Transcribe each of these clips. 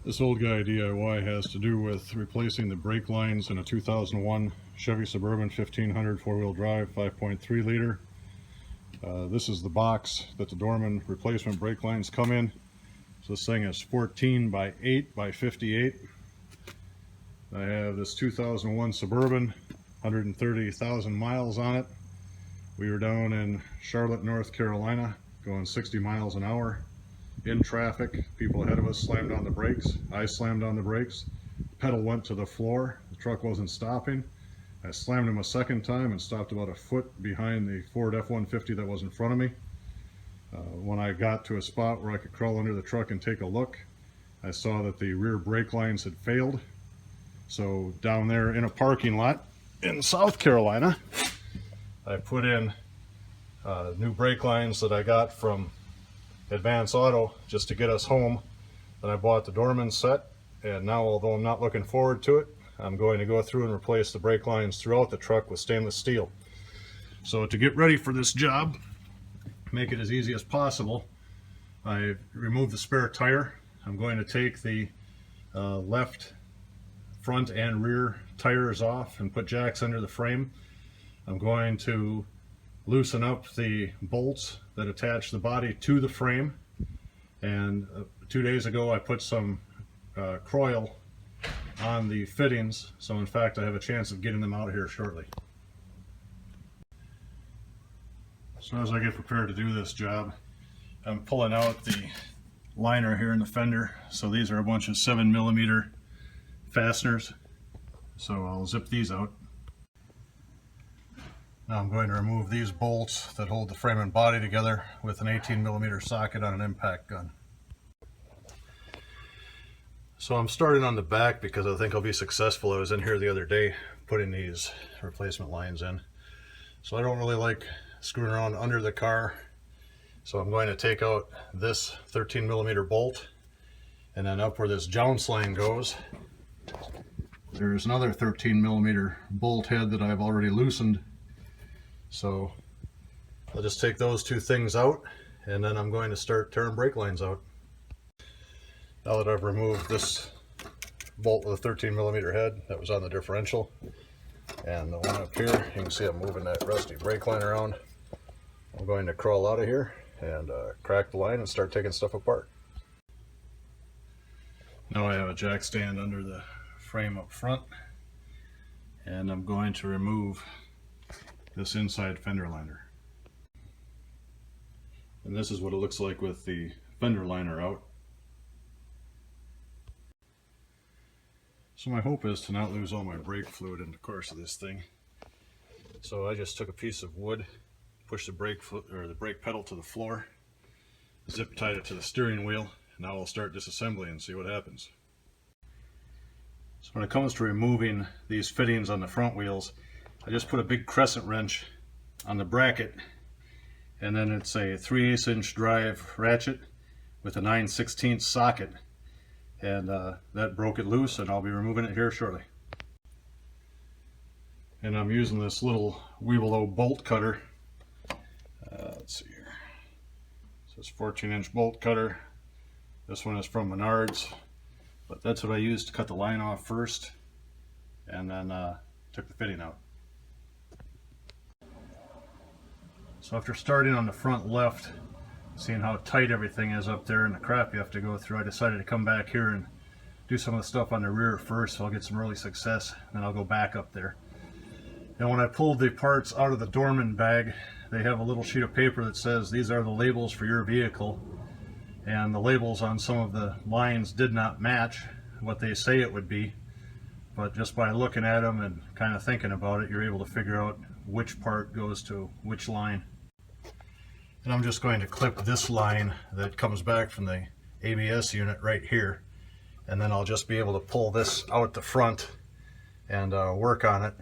This old guy DIY has to do with replacing the brake lines in a 2001 Chevy Suburban 1500 four-wheel drive 5.3 liter. This is the box that the Dorman replacement brake lines come in. So this thing is 14 by 8 by 58. I have this 2001 Suburban, 130,000 miles on it. We were down in Charlotte, North Carolina, going 60 miles an hour. In traffic, people ahead of us slammed on the brakes. I slammed on the brakes. Pedal went to the floor. The truck wasn't stopping. I slammed him a second time and stopped about a foot behind the Ford F-150 that was in front of me. When I got to a spot where I could crawl under the truck and take a look, I saw that the rear brake lines had failed. So down there in a parking lot in South Carolina, I put in new brake lines that I got from Advance Auto just to get us home. Then I bought the Dorman set, and now, although I'm not looking forward to it, I'm going to go through and replace the brake lines throughout the truck with stainless steel. So to get ready for this job, make it as easy as possible, I removed the spare tire. I'm going to take the left front and rear tires off and put jacks under the frame. I'm going to loosen up the bolts that attach the body to the frame, and 2 days ago I put some Croil on the fittings, so in fact I have a chance of getting them out here shortly. So as I get prepared to do this job, I'm pulling out the liner here in the fender. So these are a bunch of 7mm fasteners, so I'll zip these out. Now I'm going to remove these bolts that hold the frame and body together with an 18mm socket on an impact gun. So I'm starting on the back because I think I'll be successful. I was in here the other day putting these replacement lines in. So I don't really like screwing around under the car. So I'm going to take out this 13mm bolt, and then up where this jounce line goes, there's another 13mm bolt head that I've already loosened. So I'll just take those two things out, and then I'm going to start tearing brake lines out. Now that I've removed this bolt with a 13mm head that was on the differential, and the one up here, you can see I'm moving that rusty brake line around. I'm going to crawl out of here and crack the line and start taking stuff apart. Now I have a jack stand under the frame up front, and I'm going to remove this inside fender liner. And this is what it looks like with the fender liner out. So my hope is to not lose all my brake fluid in the course of this thing. So I just took a piece of wood, pushed the brake pedal to the floor, zip tied it to the steering wheel, and now I'll start disassembling and see what happens. So when it comes to removing these fittings on the front wheels, I just put a big crescent wrench on the bracket, and then it's a 3/8 inch drive ratchet with a 9/16 socket, and that broke it loose, and I'll be removing it here shortly. And I'm using this little Weebelo bolt cutter. Let's see here. So it's a 14-inch bolt cutter. This one is from Menards, but that's what I used to cut the line off first, and then took the fitting out. So after starting on the front left, seeing how tight everything is up there and the crap you have to go through, I decided to come back here and do some of the stuff on the rear first, so I'll get some early success, and then I'll go back up there. And when I pulled the parts out of the Dorman bag, they have a little sheet of paper that says these are the labels for your vehicle, and the labels on some of the lines did not match what they say it would be, but just by looking at them and kind of thinking about it, you're able to figure out which part goes to which line. And I'm just going to clip this line that comes back from the ABS unit right here, and then I'll just be able to pull this out the front and work on it.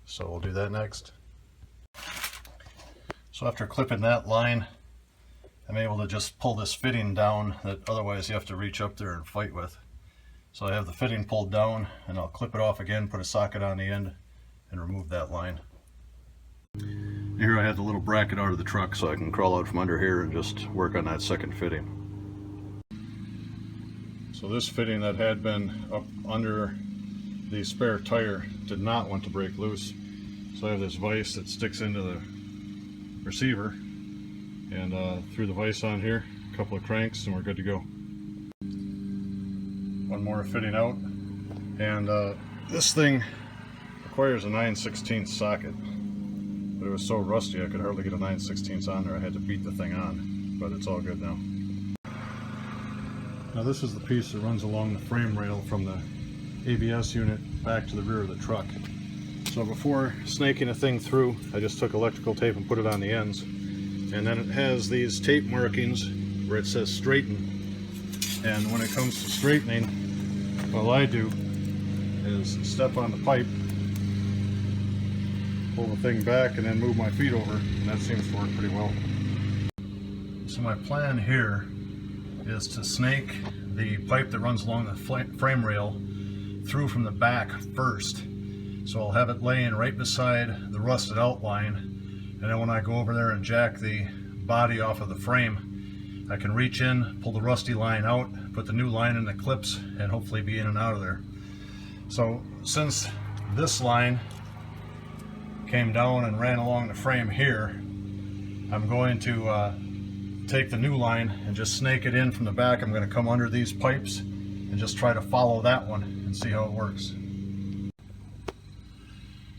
So we'll do that next. So after clipping that line, I'm able to just pull this fitting down that otherwise you have to reach up there and fight with. So I have the fitting pulled down, and I'll clip it off again, put a socket on the end, and remove that line. Here I have the little bracket out of the truck, so I can crawl out from under here and just work on that second fitting. So this fitting that had been up under the spare tire did not want to break loose. So I have this vise that sticks into the receiver, and through the vise on here, a couple of cranks, and we're good to go. One more fitting out, and this thing requires a 9/16 socket, but it was so rusty I could hardly get a 9/16 on there. I had to beat the thing on, but it's all good now. Now this is the piece that runs along the frame rail from the ABS unit back to the rear of the truck. So before snaking a thing through, I just took electrical tape and put it on the ends, and then it has these tape markings where it says straighten, and when it comes to straightening, all I do is step on the pipe, pull the thing back, and then move my feet over, and that seems to work pretty well. So my plan here is to snake the pipe that runs along the frame rail through from the back first. So I'll have it laying right beside the rusted outline, and then when I go over there and jack the body off of the frame, I can reach in, pull the rusty line out, put the new line in the clips, and hopefully be in and out of there. So since this line came down and ran along the frame here, I'm going to take the new line and just snake it in from the back. I'm going to come under these pipes and just try to follow that one and see how it works.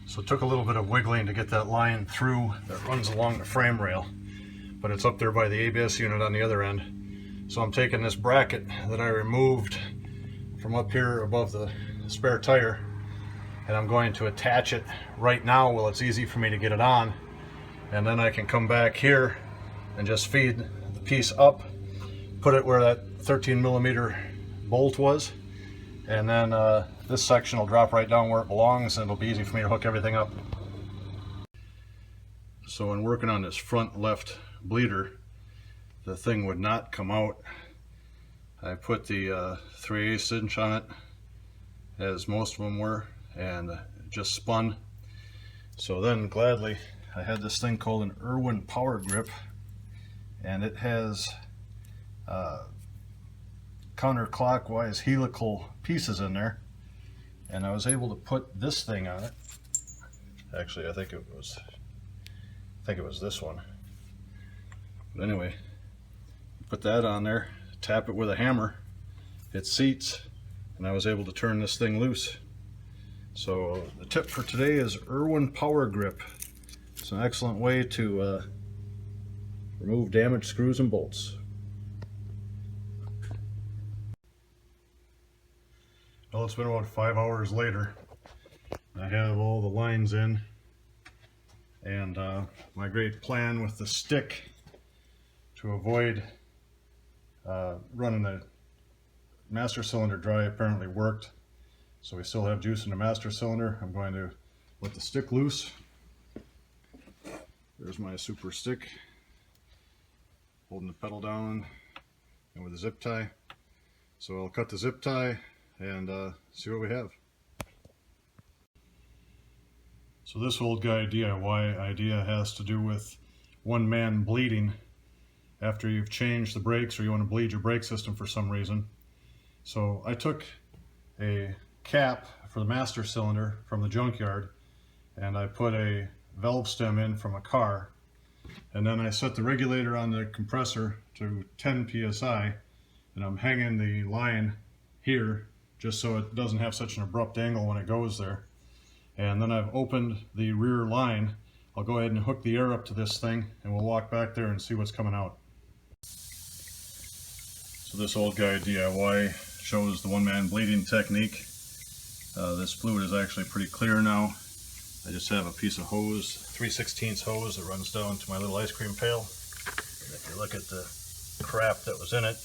So it took a little bit of wiggling to get that line through that runs along the frame rail, but it's up there by the ABS unit on the other end. So I'm taking this bracket that I removed from up here above the spare tire, and I'm going to attach it right now while it's easy for me to get it on, and then I can come back here and just feed the piece up, put it where that 13mm bolt was, and then this section will drop right down where it belongs, and it'll be easy for me to hook everything up. So when working on this front left bleeder, the thing would not come out. I put the 3/8 inch on it, as most of them were, and it just spun. So then gladly I had this thing called an Irwin power grip, and it has counterclockwise helical pieces in there, and I was able to put this thing on it. Actually, I think it was this one. But anyway, put that on there, tap it with a hammer, it seats, and I was able to turn this thing loose. So the tip for today is Irwin power grip. It's an excellent way to remove damaged screws and bolts. Well, it's been about 5 hours later. I have all the lines in, and my great plan with the stick to avoid running the master cylinder dry apparently worked. So we still have juice in the master cylinder. I'm going to let the stick loose. There's my super stick, holding the pedal down and with a zip tie. So I'll cut the zip tie and see what we have. So this old guy DIY idea has to do with one man bleeding after you've changed the brakes, or you want to bleed your brake system for some reason. So I took a cap for the master cylinder from the junkyard, and I put a valve stem in from a car, and then I set the regulator on the compressor to 10 psi, and I'm hanging the line here just so it doesn't have such an abrupt angle when it goes there. And then I've opened the rear line. I'll go ahead and hook the air up to this thing, and we'll walk back there and see what's coming out. So this old guy DIY shows the one-man bleeding technique. This fluid is actually pretty clear now. I just have a piece of hose, 3/16 hose that runs down to my little ice cream pail. And if you look at the crap that was in it,